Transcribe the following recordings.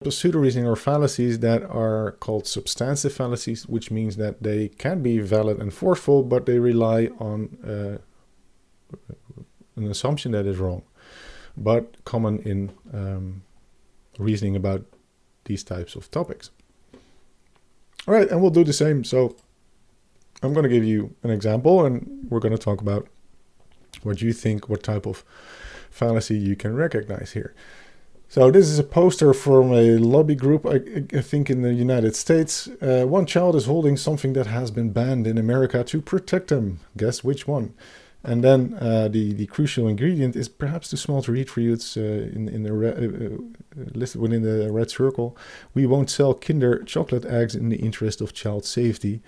pseudo-reasoning or fallacies that are called substantive fallacies, which means that they can be valid and forceful, but they rely on an assumption that is wrong, but common in reasoning about these types of topics. All right, and we'll do the same. So I'm going to give you an example, and we're going to talk about what you think, what type of fallacy you can recognize here. So this is a poster from a lobby group, I think in the United States. One child is holding something that has been banned in America to protect them. Guess which one? And then the crucial ingredient is perhaps too small to read for you. It's listed within the red circle. We won't sell Kinder chocolate eggs in the interest of child safety.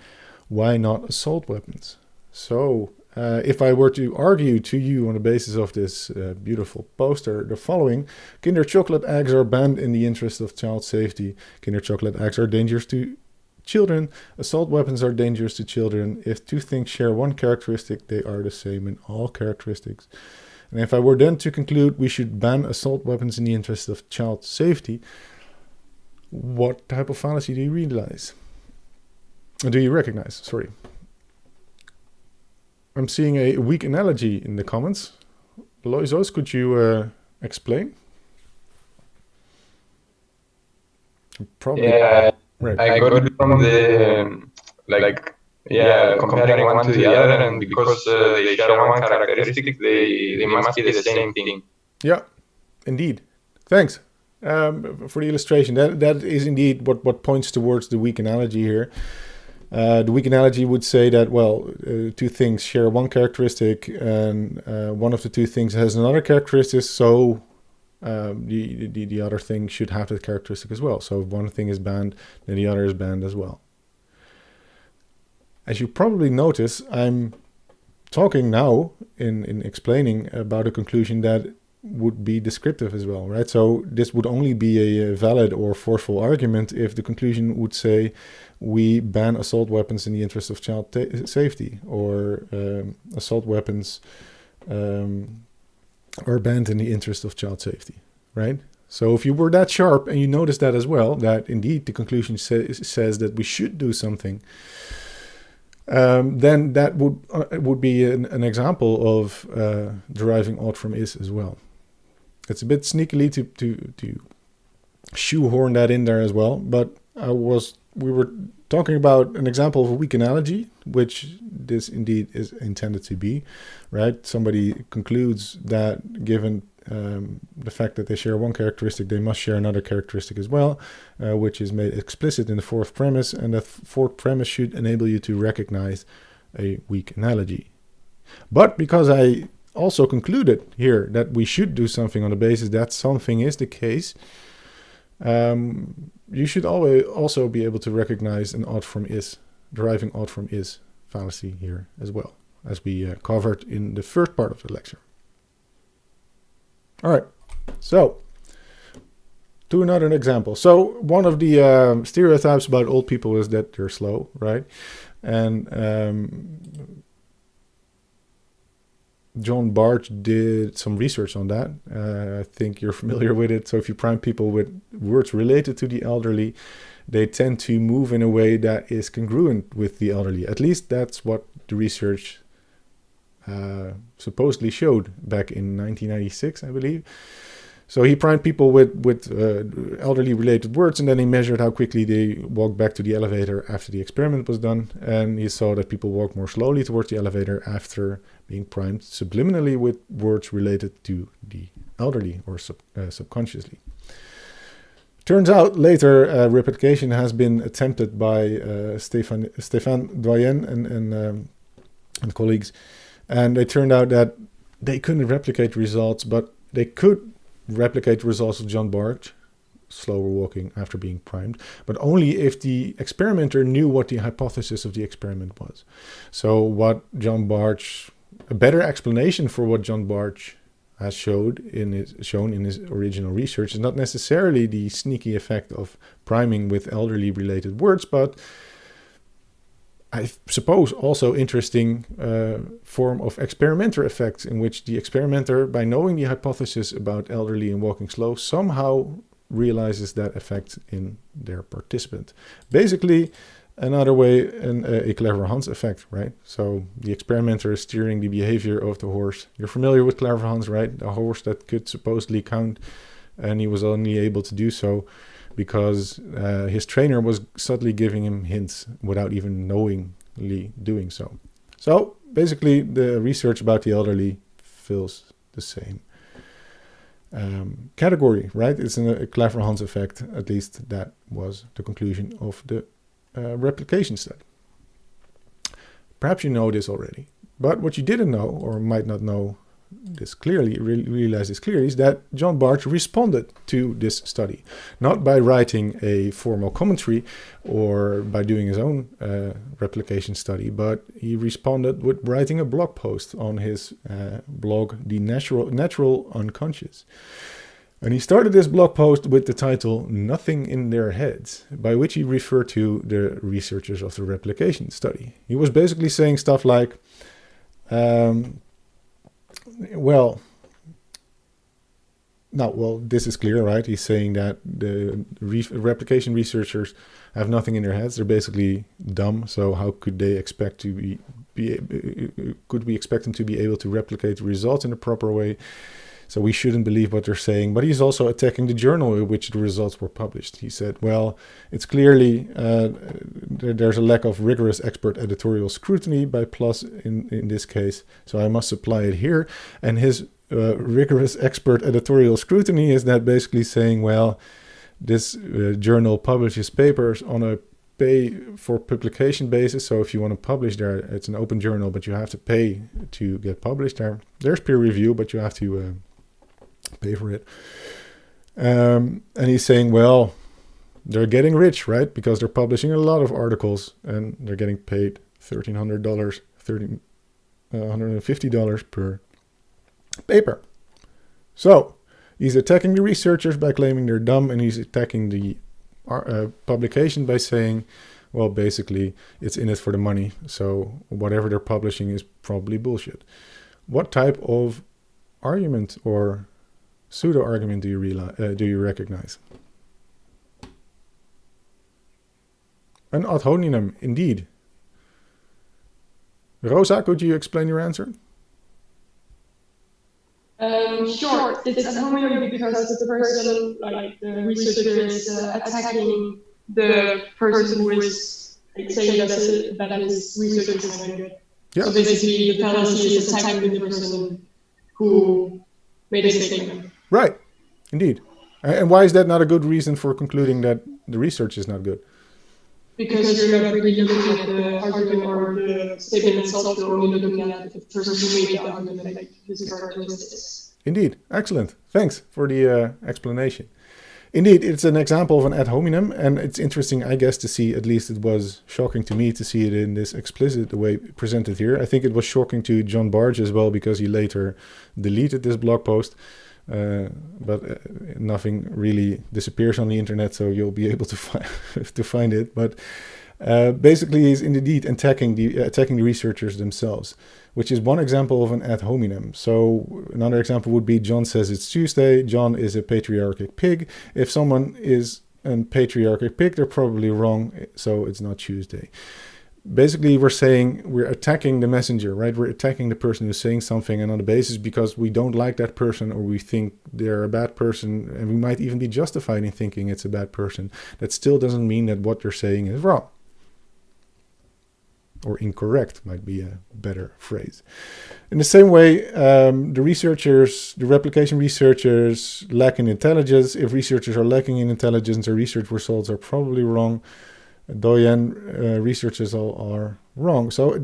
Why not assault weapons? So if I were to argue to you on the basis of this beautiful poster, the following: Kinder chocolate eggs are banned in the interest of child safety. Kinder chocolate eggs are dangerous to children. Assault weapons are dangerous to children. If two things share one characteristic, they are the same in all characteristics. And if I were then to conclude we should ban assault weapons in the interest of child safety, what type of fallacy do you realize? Do you recognize? Sorry. I'm seeing a weak analogy in the comments. Loisos, could you explain? Probably. Yeah, right. I got it from the, comparing one to the other, and because they share one characteristic, they must be the same thing. Yeah, indeed. Thanks for the illustration. That is indeed what points towards the weak analogy here. The weak analogy would say that, two things share one characteristic, and one of the two things has another characteristic, so the other thing should have that characteristic as well. So if one thing is banned, then the other is banned as well. As you probably notice, I'm talking now in explaining about a conclusion that would be descriptive as well, right? So this would only be a valid or forceful argument if the conclusion would say we ban assault weapons in the interest of child safety, or assault weapons are banned in the interest of child safety, right? So if you were that sharp and you notice that as well, that indeed the conclusion says that we should do something, then that would be an example of deriving ought from is as well. It's a bit sneakily to shoehorn that in there as well, but we were talking about an example of a weak analogy, which this indeed is intended to be, right? Somebody concludes that given the fact that they share one characteristic, they must share another characteristic as well, which is made explicit in the fourth premise, and that fourth premise should enable you to recognize a weak analogy. But because I also concluded here that we should do something on the basis that something is the case, you should always also be able to recognize an ought from is, deriving ought from is fallacy here as well, as we covered in the first part of the lecture. All right, so to another example. So one of the stereotypes about old people is that they're slow, right? And John Barch did some research on that. I think you're familiar with it. So if you prime people with words related to the elderly, they tend to move in a way that is congruent with the elderly. At least that's what the research supposedly showed back in 1996, I believe. So he primed people with elderly related words, and then he measured how quickly they walked back to the elevator after the experiment was done. And he saw that people walked more slowly towards the elevator after being primed subliminally with words related to the elderly, or subconsciously. Turns out later replication has been attempted by Stéphane Doyen and colleagues, and it turned out that they couldn't replicate results, but they could replicate results of John Barch, slower walking after being primed, but only if the experimenter knew what the hypothesis of the experiment was. So what John Barch, a better explanation for what John Barch has shown in his original research is not necessarily the sneaky effect of priming with elderly related words, but I suppose also interesting form of experimenter effects, in which the experimenter, by knowing the hypothesis about elderly and walking slow, somehow realizes that effect in their participant. Basically, another way, a clever Hans effect, right? So the experimenter is steering the behavior of the horse. You're familiar with clever Hans, right? A horse that could supposedly count, and he was only able to do so because his trainer was subtly giving him hints without even knowingly doing so. So basically, the research about the elderly fills the same category, right? It's a clever Hans effect. At least that was the conclusion of the replication study. Perhaps you know this already, but what you didn't know, or might not know this clearly, realize this clearly, is that John Bartsch responded to this study, not by writing a formal commentary or by doing his own replication study, but he responded with writing a blog post on his blog, The Natural Unconscious. And he started this blog post with the title "Nothing in Their Heads," by which he referred to the researchers of the replication study. He was basically saying stuff like, this is clear, right? He's saying that the replication researchers have nothing in their heads. They're basically dumb. So how could they expect to could we expect them to be able to replicate the results in a proper way? So we shouldn't believe what they're saying. But he's also attacking the journal in which the results were published. He said, well, it's clearly there's a lack of rigorous expert editorial scrutiny by PLOS in this case. So I must supply it here. And his rigorous expert editorial scrutiny is that basically saying, well, this journal publishes papers on a pay for publication basis. So if you want to publish there, it's an open journal, but you have to pay to get published there. There's peer review, but you have to pay for it. And he's saying, well, they're getting rich, right? Because they're publishing a lot of articles and they're getting paid $1,300, $150 per paper. So he's attacking the researchers by claiming they're dumb, and he's attacking the publication by saying, well, basically, it's in it for the money. So whatever they're publishing is probably bullshit. What type of argument or pseudo-argument do you recognize? An ad hominem, indeed. Rosa, could you explain your answer? Sure. It's ad hominem because the person, like the researcher, is attacking the person who is saying that his research is not good. Yeah. So basically, the fallacy is attacking the person who made a statement. Right, indeed. And why is that not a good reason for concluding that the research is not good? Because you're not really looking at the argument or the statement itself, you're only looking at the person who made the argument, like his characteristics. Indeed, excellent. Thanks for the explanation. Indeed, it's an example of an ad hominem, and it's interesting, I guess, to see, at least it was shocking to me to see it in this explicit way presented here. I think it was shocking to John Bartsch as well, because he later deleted this blog post. But nothing really disappears on the internet, so you'll be able to find it. But basically, he's indeed attacking the researchers themselves, which is one example of an ad hominem. So another example would be John says it's Tuesday. John is a patriarchic pig. If someone is a patriarchic pig, they're probably wrong, so it's not Tuesday. Basically, we're attacking the messenger, right? We're attacking the person who's saying something, and on the basis because we don't like that person or we think they're a bad person, and we might even be justified in thinking it's a bad person, that still doesn't mean that what they're saying is wrong. Or incorrect might be a better phrase. In the same way, the replication researchers lack in intelligence. If researchers are lacking in intelligence, their research results are probably wrong. Doyen researchers are wrong. So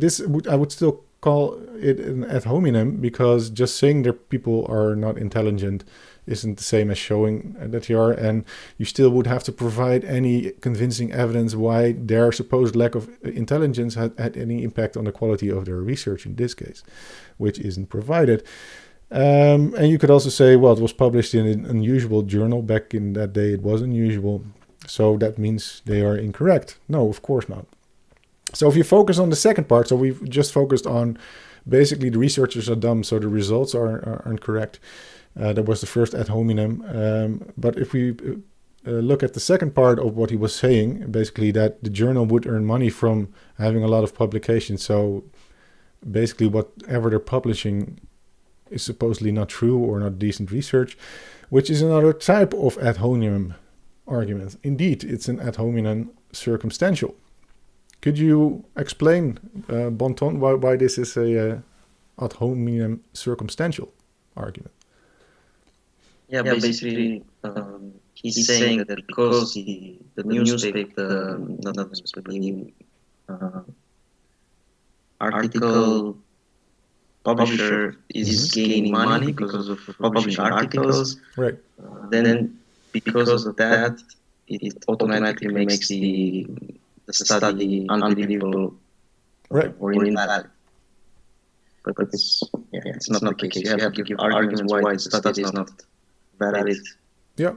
I would still call it an ad hominem, because just saying that people are not intelligent isn't the same as showing that they are, and you still would have to provide any convincing evidence why their supposed lack of intelligence had any impact on the quality of their research in this case, which isn't provided. And you could also say, well, it was published in an unusual journal. Back in that day, it was unusual. So that means they are incorrect. No, of course not. So if you focus on the second part, so we've just focused on basically the researchers are dumb, so the results are incorrect. That was the first ad hominem. But if we look at the second part of what he was saying, basically that the journal would earn money from having a lot of publications. So basically whatever they're publishing is supposedly not true or not decent research, which is another type of ad hominem argument. Indeed, it's an ad hominem circumstantial. Could you explain, Bonton, why this is a ad hominem circumstantial argument? Yeah, basically, he's saying that because the newspaper, not newspaper, the article publisher is gaining money because of publishing articles, right? Then because of that, it automatically makes the study unbelievable, right, or invalid. But it's not the case. You have to give arguments why the study is not valid. Yeah.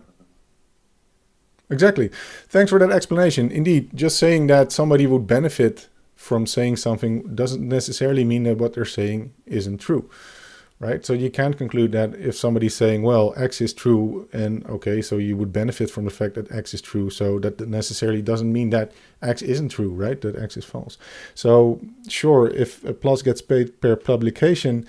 Exactly. Thanks for that explanation. Indeed, just saying that somebody would benefit from saying something doesn't necessarily mean that what they're saying isn't true, right? So you can't conclude that if somebody's saying, well, X is true, and okay, so you would benefit from the fact that X is true, so that necessarily doesn't mean that X isn't true, right? That X is false. So sure, if a plus gets paid per publication,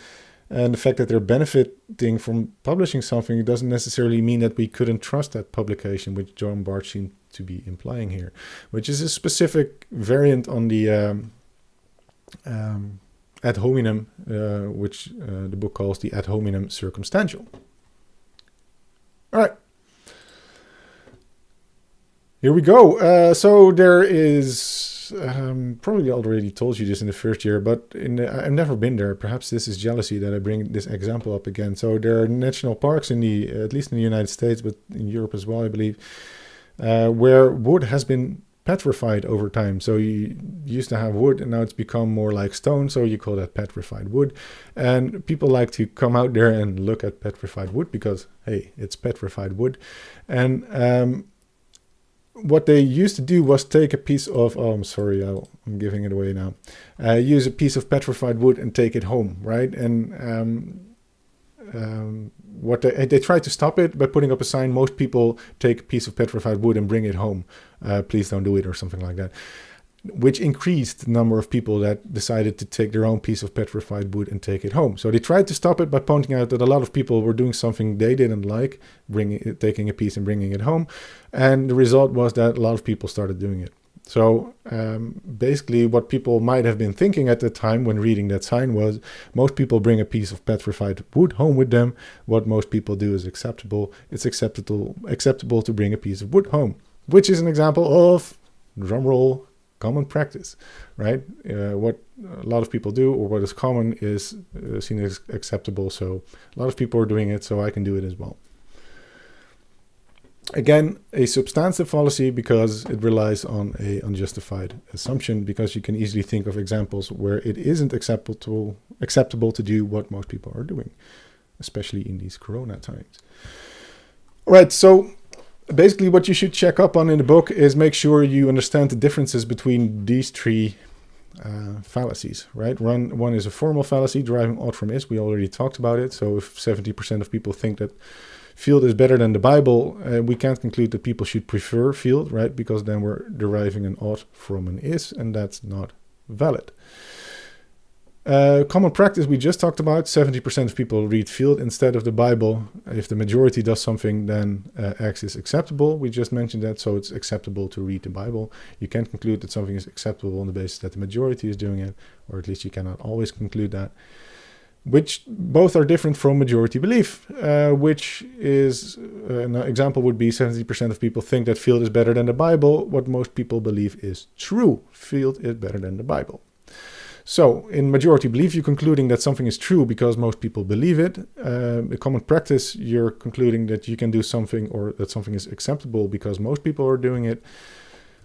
and the fact that they're benefiting from publishing something, it doesn't necessarily mean that we couldn't trust that publication, which John Barth seemed to be implying here, which is a specific variant on the ad hominem, which the book calls the ad hominem circumstantial. All right. Here we go. So there is, probably already told you this in the first year, but I've never been there. Perhaps this is jealousy that I bring this example up again. So there are national parks at least in the United States, but in Europe as well, I believe, where wood has been petrified over time. So you used to have wood and now it's become more like stone, so you call that petrified wood. And people like to come out there and look at petrified wood because, hey, it's petrified wood. And what they used to do was take a piece of, I'm sorry, I'm giving it away now. Use a piece of petrified wood and take it home, right? And what they tried to stop it by putting up a sign, most people take a piece of petrified wood and bring it home. Please don't do it, or something like that, which increased the number of people that decided to take their own piece of petrified wood and take it home. So they tried to stop it by pointing out that a lot of people were doing something they didn't like, taking a piece and bringing it home. And the result was that a lot of people started doing it. So basically what people might have been thinking at the time when reading that sign was, most people bring a piece of petrified wood home with them. What most people do is acceptable. It's acceptable to bring a piece of wood home, which is an example of, drumroll, common practice, right? What a lot of people do, or what is common, is seen as acceptable. So a lot of people are doing it, so I can do it as well. Again, a substantive fallacy because it relies on a unjustified assumption, because you can easily think of examples where it isn't acceptable to do what most people are doing, especially in these corona times. All right, so basically what you should check up on in the book is make sure you understand the differences between these three fallacies, right? One is a formal fallacy, deriving ought from is. We already talked about it. So if 70% of people think that field is better than the Bible, we can't conclude that people should prefer field, right? Because then we're deriving an ought from an is, and that's not valid. Common practice we just talked about, 70% of people read field instead of the Bible. If the majority does something, then X is acceptable. We just mentioned that, so it's acceptable to read the Bible. You can't conclude that something is acceptable on the basis that the majority is doing it, or at least you cannot always conclude that. Which both are different from majority belief, which is, an example would be 70% of people think that field is better than the Bible. What most people believe is true. Field is better than the Bible. So in majority belief, you're concluding that something is true because most people believe it. In common practice, you're concluding that you can do something, or that something is acceptable because most people are doing it.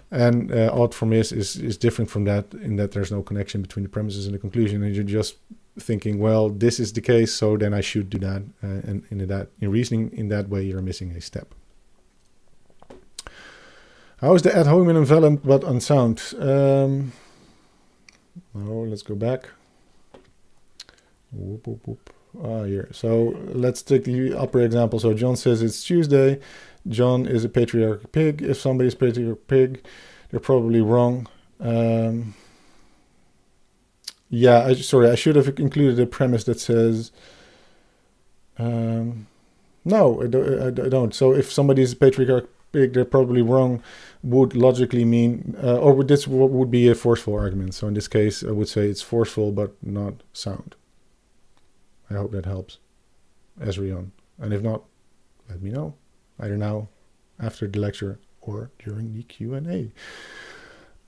And ought from is different from that, in that there's no connection between the premises and the conclusion, and you're just thinking, well, this is the case, so then I should do that. And in reasoning in that way, you're missing a step. How is the ad hominem valid but unsound? Let's go back. Here. So let's take the upper example. So John says it's Tuesday. John is a patriarchal pig. If somebody is a patriarchal pig, they're probably wrong. Yeah, I should have included a premise that says, no, I don't. So if somebody is a patriarchal pig, they're probably wrong, would logically mean, or this would be a forceful argument. So in this case, I would say it's forceful but not sound. I hope that helps, Ezrion. And if not, let me know, either now, after the lecture, or during the Q&A.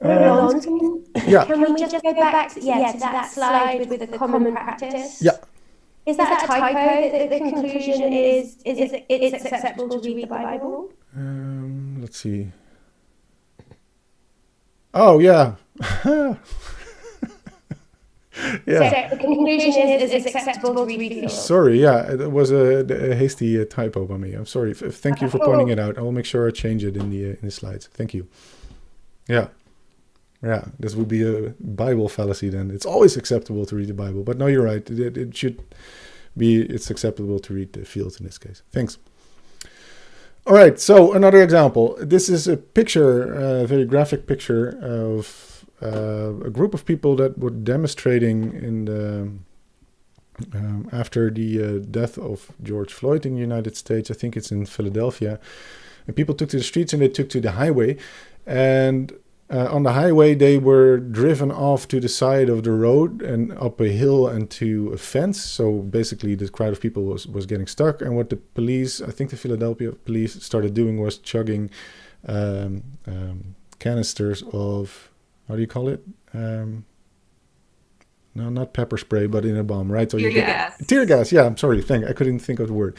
Yeah. Can we just go back to that slide with the common practice? Yeah. Is that a typo that the conclusion is it's acceptable to read the Bible? Let's see. Oh, yeah. Yeah. So the conclusion is it's acceptable to read the Bible. Sorry, yeah, it was a hasty typo by me. I'm sorry. Thank you for pointing it out. I will make sure I change it in the slides. Thank you. Yeah. Yeah, this would be a Bible fallacy then. It's always acceptable to read the Bible. But no, you're right. It should be, it's acceptable to read the fields in this case. Thanks. All right, so another example. This is a picture, a very graphic picture of a group of people that were demonstrating in the after the death of George Floyd in the United States. I think it's in Philadelphia. And people took to the streets and they took to the highway. And on the highway, they were driven off to the side of the road and up a hill and to a fence. So basically, the crowd of people was getting stuck. And what the police, I think the Philadelphia police, started doing was chugging canisters of, how do you call it? No, not pepper spray, but in a bomb, right? So tear gas. Tear gas, yeah, I'm sorry. I couldn't think of the word.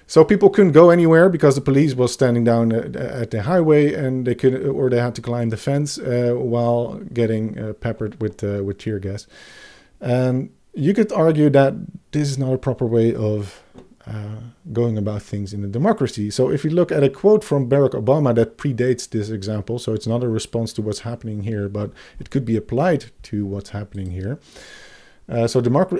So people couldn't go anywhere because the police was standing down at the highway, and they had to climb the fence while getting peppered with tear gas. And you could argue that this is not a proper way of going about things in a democracy. So if you look at a quote from Barack Obama that predates this example, so it's not a response to what's happening here, but it could be applied to what's happening here. Obama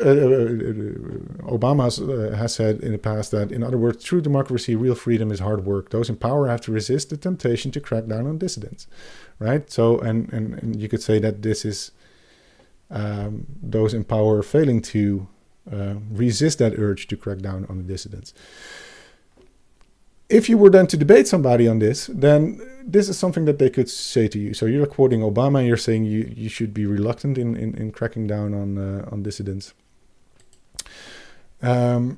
has said in the past that, in other words, true democracy, real freedom is hard work. Those in power have to resist the temptation to crack down on dissidents, right? So, and you could say that this is those in power failing to resist that urge to crack down on the dissidents. If you were then to debate somebody on this, then this is something that they could say to you. So you're quoting Obama and you're saying you should be reluctant in cracking down on dissidents. And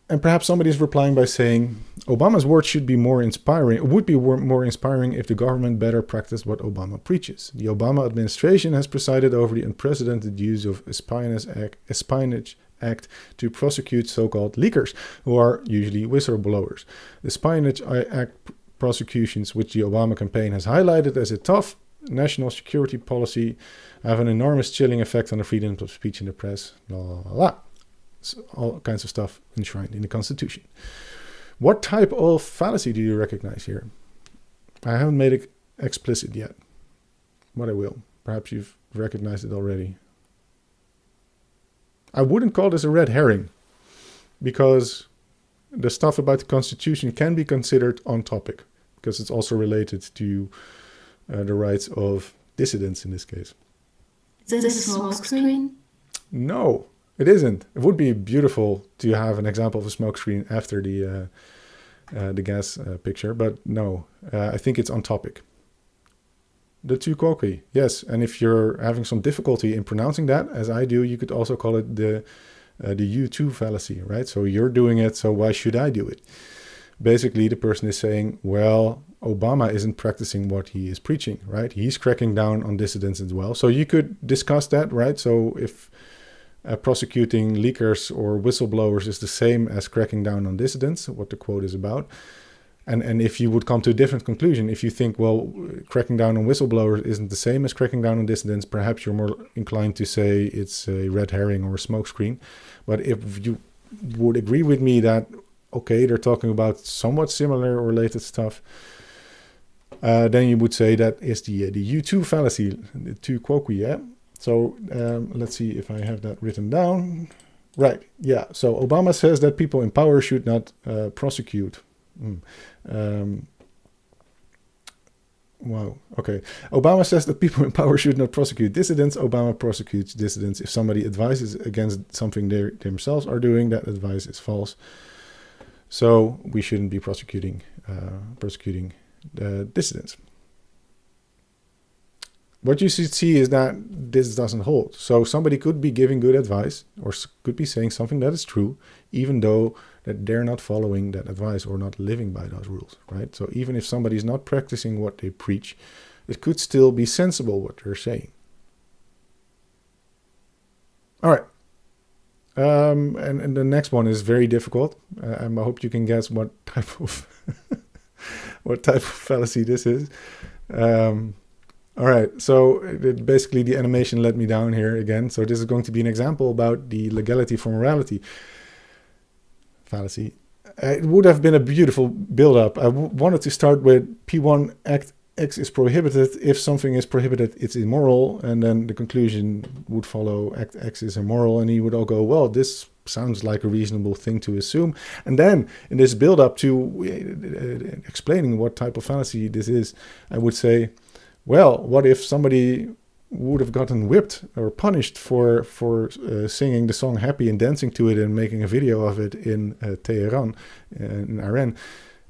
perhaps somebody is replying by saying, Obama's words should be more inspiring, would be more inspiring if the government better practiced what Obama preaches. The Obama administration has presided over the unprecedented use of espionage act to prosecute so-called leakers, who are usually whistleblowers. The Espionage Act prosecutions, which the Obama campaign has highlighted as a tough national security policy, have an enormous chilling effect on the freedom of speech in the press. So all kinds of stuff enshrined in the Constitution. What type of fallacy do you recognize here? I haven't made it explicit yet, but I will. Perhaps you've recognized it already. I wouldn't call this a red herring, because the stuff about the Constitution can be considered on topic, because it's also related to the rights of dissidents in this case. Is this a smokescreen? No, it isn't. It would be beautiful to have an example of a smokescreen after the gas picture, but no, I think it's on topic. The tu quoque, yes. And if you're having some difficulty in pronouncing that, as I do, you could also call it the you-too fallacy, right? So you're doing it, so why should I do it? Basically, the person is saying, well, Obama isn't practicing what he is preaching, right? He's cracking down on dissidents as well. So you could discuss that, right? So if prosecuting leakers or whistleblowers is the same as cracking down on dissidents, what the quote is about, and if you would come to a different conclusion, if you think, well, cracking down on whistleblowers isn't the same as cracking down on dissidents, perhaps you're more inclined to say it's a red herring or a smokescreen. But if you would agree with me that, okay, they're talking about somewhat similar or related stuff, then you would say that is the you-too fallacy, the tu quoque, yeah? So let's see if I have that written down. Right, yeah. So Obama says that people in power should not prosecute Wow. Okay. Obama says that people in power should not prosecute dissidents. Obama prosecutes dissidents. If somebody advises against something they themselves are doing, that advice is false. So we shouldn't be prosecuting dissidents. What you should see is that this doesn't hold. So somebody could be giving good advice or could be saying something that is true, even though that they're not following that advice or not living by those rules, right? So even if somebody is not practicing what they preach, it could still be sensible what they're saying. All right. And the next one is very difficult. I hope you can guess what type of fallacy this is. All right, so basically the animation let me down here again. So this is going to be an example about the legality for morality fallacy. It would have been a beautiful build-up. I wanted to start with P1 Act X is prohibited. If something is prohibited, it's immoral. And then the conclusion would follow Act X is immoral. And he would all go, well, this sounds like a reasonable thing to assume. And then in this build-up to explaining what type of fallacy this is, I would say, well, what if somebody would have gotten whipped or punished for singing the song Happy and dancing to it and making a video of it in Tehran, in Iran,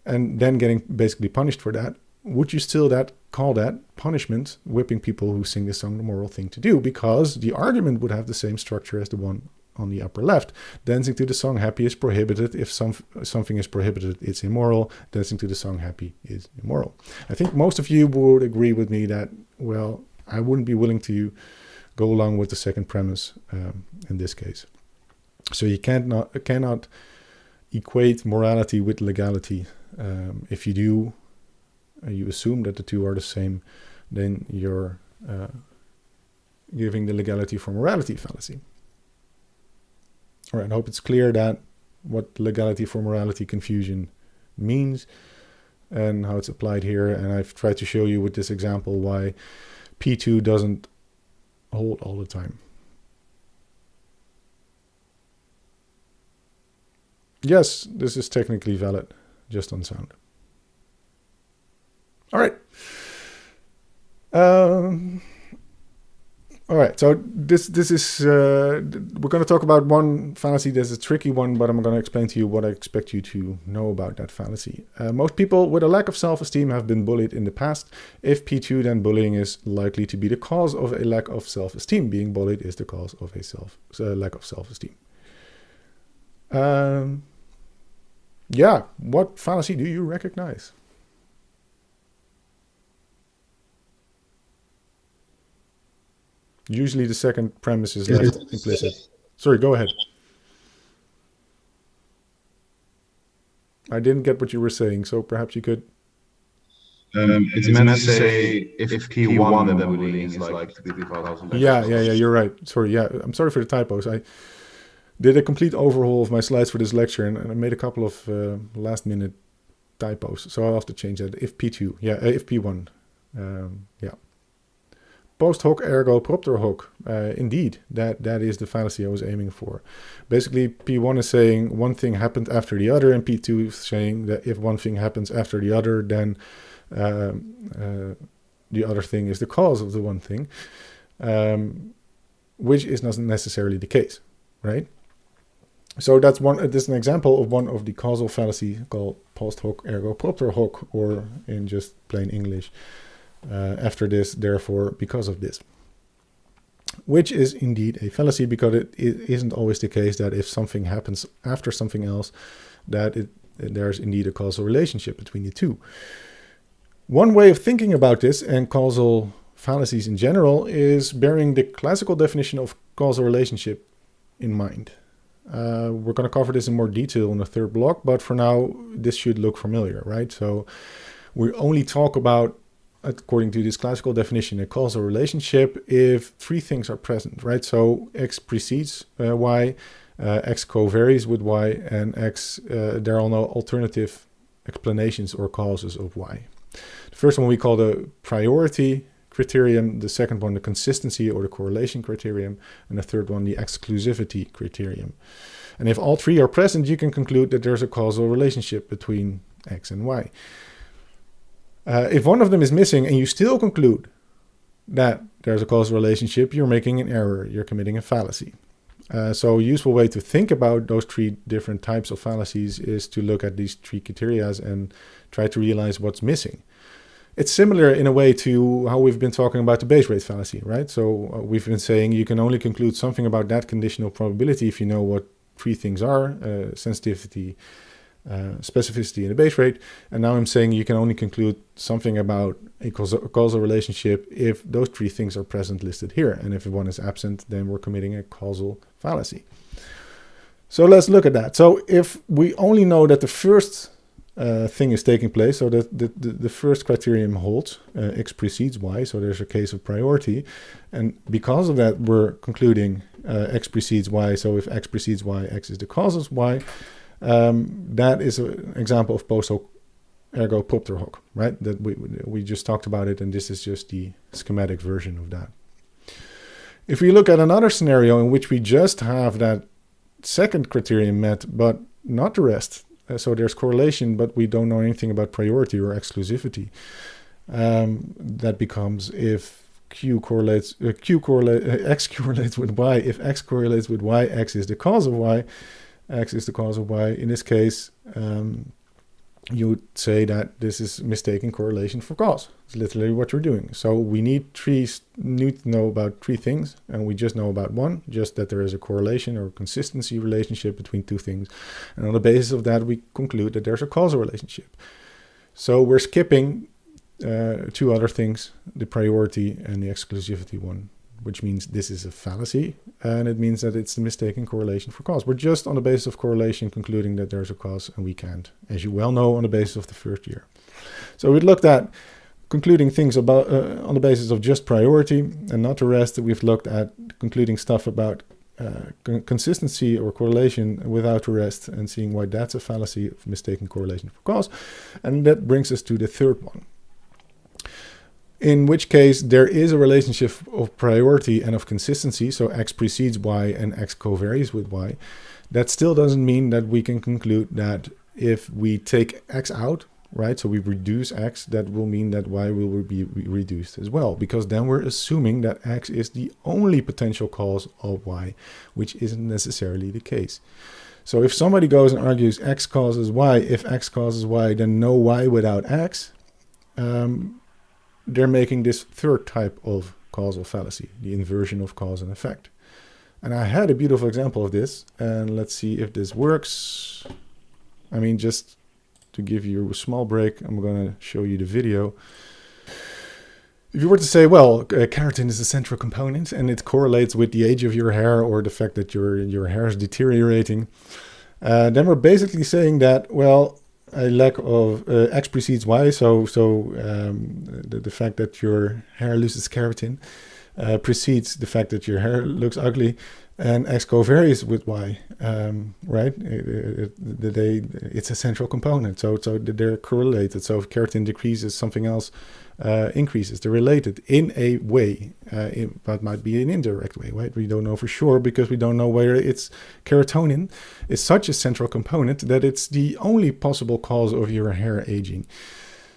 and then getting basically punished for that? Would you still call that punishment, whipping people who sing the song, the moral thing to do? Because the argument would have the same structure as the one on the upper left. Dancing to the song Happy is prohibited. If something is prohibited, it's immoral. Dancing to the song Happy is immoral. I think most of you would agree with me that, well, I wouldn't be willing to go along with the second premise in this case. So you cannot equate morality with legality. If you do, you assume that the two are the same, then you're giving the legality for morality fallacy. All right, I hope it's clear that what legality for morality confusion means and how it's applied here. And I've tried to show you with this example why P2 doesn't hold all the time. Yes, this is technically valid, just on sound. All right. All right, so this is, we're going to talk about one fallacy. There's a tricky one, but I'm going to explain to you what I expect you to know about that fallacy. Most people with a lack of self-esteem have been bullied in the past. If P2, then bullying is likely to be the cause of a lack of self-esteem. Being bullied is the cause of a lack of self-esteem. Yeah, what fallacy do you recognize? Usually the second premise is left implicit. Sorry, go ahead. I didn't get what you were saying, so perhaps you could. It's meant to say if P1 then bullying is like to be because. Yeah, you're right. Sorry, I'm sorry for the typos. I did a complete overhaul of my slides for this lecture and I made a couple of last minute typos. So I'll have to change that. If P2, if P1, yeah. Post hoc ergo propter hoc. Indeed, that is the fallacy I was aiming for. Basically, P1 is saying one thing happened after the other, and P2 is saying that if one thing happens after the other, then the other thing is the cause of the one thing, which is not necessarily the case, right? So that's an example of one of the causal fallacy called post hoc ergo propter hoc, or in just plain English, after this, therefore, because of this. Which is indeed a fallacy, because it isn't always the case that if something happens after something else, that there's indeed a causal relationship between the two. One way of thinking about this and causal fallacies in general is bearing the classical definition of causal relationship in mind. We're going to cover this in more detail in the third block, but for now, this should look familiar, right? So we only talk about, according to this classical definition, a causal relationship if three things are present, right? So X precedes Y, X co-varies with Y, and X, there are no alternative explanations or causes of Y. The first one we call the priority criterion, the second one the consistency or the correlation criterion, and the third one the exclusivity criterion. And if all three are present, you can conclude that there's a causal relationship between X and Y. If one of them is missing and you still conclude that there's a causal relationship, you're making an error, you're committing a fallacy. So a useful way to think about those three different types of fallacies is to look at these three criteria and try to realize what's missing. It's similar in a way to how we've been talking about the base rate fallacy, right? So we've been saying you can only conclude something about that conditional probability if you know what three things are: sensitivity, specificity, and the base rate. And now I'm saying you can only conclude something about a causal relationship if those three things are present listed here. And if one is absent, then we're committing a causal fallacy. So let's look at that. So if we only know that the first thing is taking place, so that the first criterion holds, X precedes Y, so there's a case of priority. And because of that, we're concluding X precedes Y. So if X precedes Y, X is the cause of Y. That is an example of post hoc ergo propter hoc, right? That we just talked about it, and this is just the schematic version of that. If we look at another scenario in which we just have that second criterion met, but not the rest, so there's correlation, but we don't know anything about priority or exclusivity, that becomes if X correlates with Y. If X correlates with Y, X is the cause of Y. X is the cause of Y. In this case, you would say that this is mistaken correlation for cause. It's literally what you're doing. So we need to know about three things, and we just know about one, just that there is a correlation or consistency relationship between two things. And on the basis of that, we conclude that there's a causal relationship. So we're skipping two other things, the priority and the exclusivity one, which means this is a fallacy, and it means that it's the mistaken correlation for cause. We're just on the basis of correlation concluding that there's a cause, and we can't, as you well know, on the basis of the first year. So we looked at concluding things about on the basis of just priority and not the rest. We've looked at concluding stuff about consistency or correlation without the rest and seeing why that's a fallacy of mistaken correlation for cause. And that brings us to the third one, in which case there is a relationship of priority and of consistency, so X precedes Y and X covaries with Y. That still doesn't mean that we can conclude that if we take X out, right, so we reduce X, that will mean that Y will be reduced as well, because then we're assuming that X is the only potential cause of Y, which isn't necessarily the case. So if somebody goes and argues X causes Y, if X causes Y, then no Y without X, they're making this third type of causal fallacy, the inversion of cause and effect. And I had a beautiful example of this, and let's see if this works. I mean, just to give you a small break, I'm going to show you the video. If you were to say, well, keratin is a central component and it correlates with the age of your hair or the fact that your hair is deteriorating, then we're basically saying that, well, a lack of X precedes Y, so the fact that your hair loses keratin precedes the fact that your hair looks ugly, and X covaries with Y, right? It's a central component, so they're correlated. So if keratin decreases, something else increases. They're related in a way, but might be an indirect way, right? We don't know for sure because we don't know whether it's keratonin is such a central component that it's the only possible cause of your hair aging.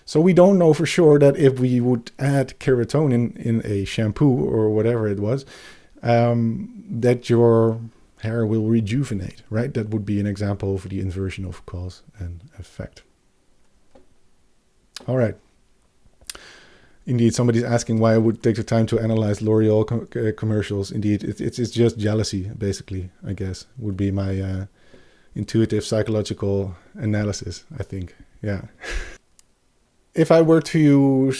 So we don't know for sure that if we would add keratonin in a shampoo or whatever it was, that your hair will rejuvenate, right? That would be an example of the inversion of cause and effect. All right. Indeed, somebody's asking why I would take the time to analyze L'Oreal commercials. Indeed, it's just jealousy, basically, I guess, would be my intuitive psychological analysis, I think. Yeah. If I were to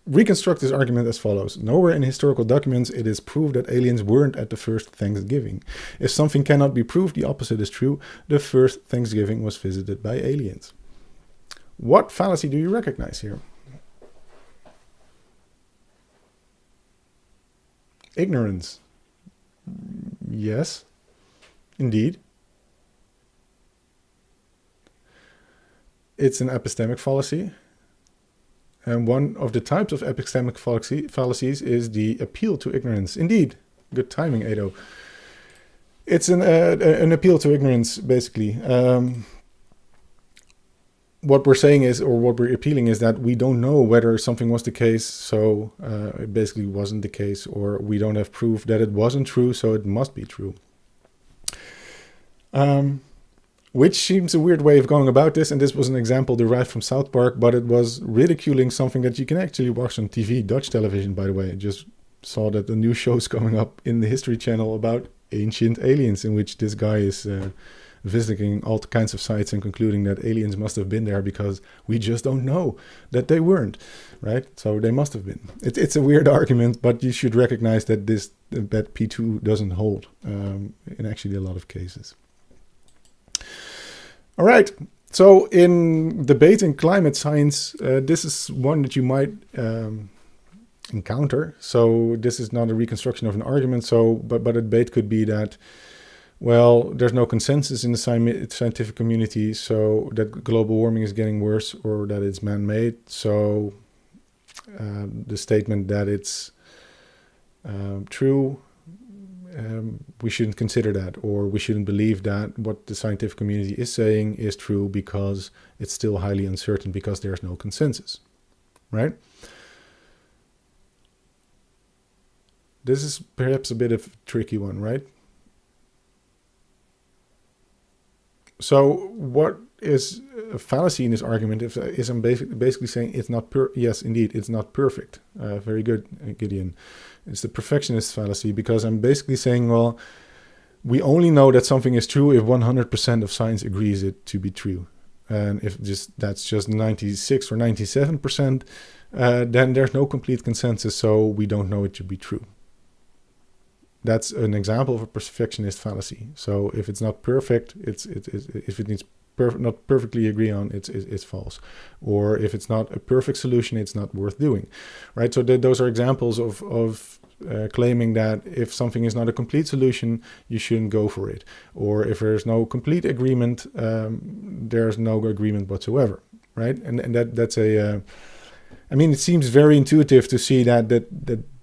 reconstruct this argument as follows: nowhere in historical documents it is proved that aliens weren't at the first Thanksgiving. If something cannot be proved, the opposite is true. The first Thanksgiving was visited by aliens. What fallacy do you recognize here? Ignorance. Yes, indeed. It's an epistemic fallacy. And one of the types of epistemic fallacies is the appeal to ignorance. Indeed. Good timing, Edo. It's an appeal to ignorance, basically. what we're saying is, or what we're appealing is, that we don't know whether something was the case, so it basically wasn't the case, or we don't have proof that it wasn't true, so it must be true. Which seems a weird way of going about this, and this was an example derived from South Park, but it was ridiculing something that you can actually watch on TV, Dutch television, by the way. I just saw that the new show's coming up in the History Channel about ancient aliens, in which this guy is visiting all kinds of sites and concluding that aliens must have been there because we just don't know that they weren't, right? So they must have been. It's a weird argument, but you should recognize that that P2 doesn't hold in actually a lot of cases. All right, so in debate in climate science, this is one that you might encounter. So this is not a reconstruction of an argument. So, but a debate could be that, well, there's no consensus in the scientific community, so that global warming is getting worse or that it's man-made. So the statement that it's true, we shouldn't consider that, or we shouldn't believe that what the scientific community is saying is true because it's still highly uncertain because there's no consensus, right? This is perhaps a bit of a tricky one, right? So what is a fallacy in this argument is I'm basically saying it's not yes, indeed, it's not perfect. Very good, Gideon. It's the perfectionist fallacy, because I'm basically saying, well, we only know that something is true if 100% of science agrees it to be true. And if that's just 96 or 97%, then there's no complete consensus, so we don't know it to be true. That's an example of a perfectionist fallacy. So if it's not perfect, if it needs not perfectly agree on, it's false. Or if it's not a perfect solution, it's not worth doing, right? So those are examples of claiming that if something is not a complete solution, you shouldn't go for it. Or if there's no complete agreement, there's no agreement whatsoever, right? And that's a, I mean, it seems very intuitive to see that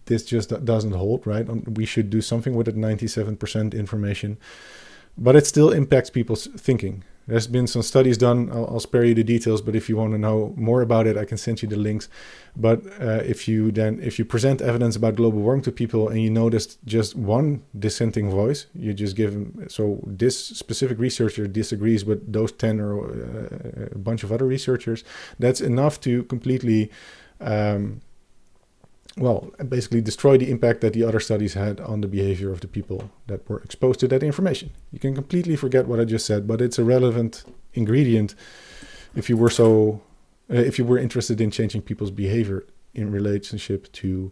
this just doesn't hold, right? We should do something with that 97% information, but it still impacts people's thinking. There's been some studies done. I'll spare you the details, but if you want to know more about it, I can send you the links. But if you present evidence about global warming to people and you notice just one dissenting voice, you just give them, so this specific researcher disagrees with those 10 or a bunch of other researchers, that's enough to completely basically destroy the impact that the other studies had on the behavior of the people that were exposed to that information. You can completely forget what I just said, but it's a relevant ingredient if you were interested in changing people's behavior in relationship to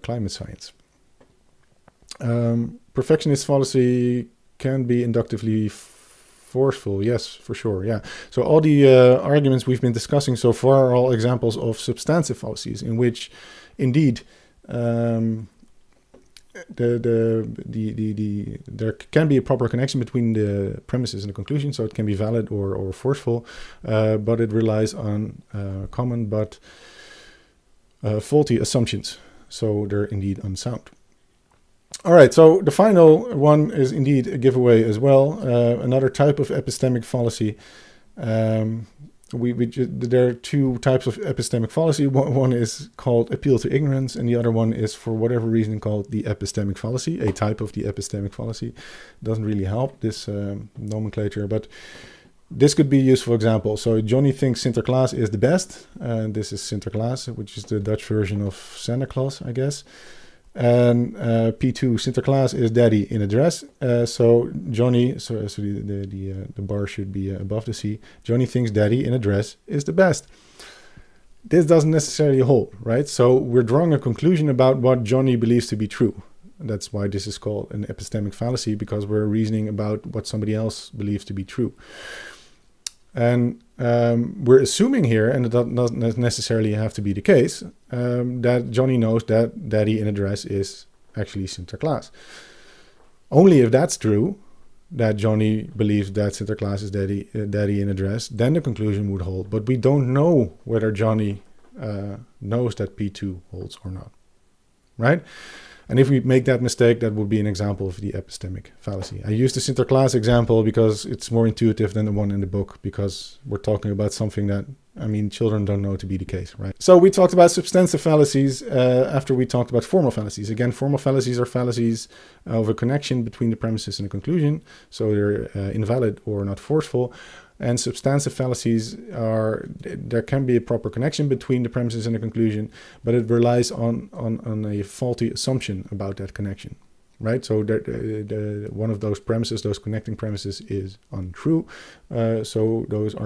climate science. Perfectionist fallacy can be inductively forceful. Yes, for sure. Yeah. So all the arguments we've been discussing so far are all examples of substantive fallacies in which, indeed, there can be a proper connection between the premises and the conclusion, so it can be valid or forceful, but it relies on common but faulty assumptions, so they're indeed unsound. All right, so the final one is indeed a giveaway as well. Another type of epistemic fallacy. There are two types of epistemic fallacy. One is called appeal to ignorance, and the other one is, for whatever reason, called the epistemic fallacy, a type of the epistemic fallacy. Doesn't really help, this nomenclature, but this could be a useful example. So Johnny thinks Sinterklaas is the best, and this is Sinterklaas, which is the Dutch version of Santa Claus, I guess. And P2, Sinterklaas is daddy in a dress. So Johnny, the bar should be above the C. Johnny thinks daddy in a dress is the best. This doesn't necessarily hold, right? So we're drawing a conclusion about what Johnny believes to be true. That's why this is called an epistemic fallacy, because we're reasoning about what somebody else believes to be true. And we're assuming here, and it doesn't necessarily have to be the case, that Johnny knows that daddy in a dress is actually Sinterklaas. Only if that's true, that Johnny believes that Sinterklaas is daddy in a dress, then the conclusion would hold. But we don't know whether Johnny knows that P2 holds or not, right? And if we make that mistake, that would be an example of the epistemic fallacy. I use the Sinterklaas example because it's more intuitive than the one in the book, because we're talking about something that, I mean, children don't know to be the case, right? So we talked about substantive fallacies after we talked about formal fallacies. Again, formal fallacies are fallacies of a connection between the premises and the conclusion. So they're invalid or not forceful. And substantive fallacies are, there can be a proper connection between the premises and the conclusion, but it relies on a faulty assumption about that connection, right? So one of those premises, those connecting premises, is untrue. So those are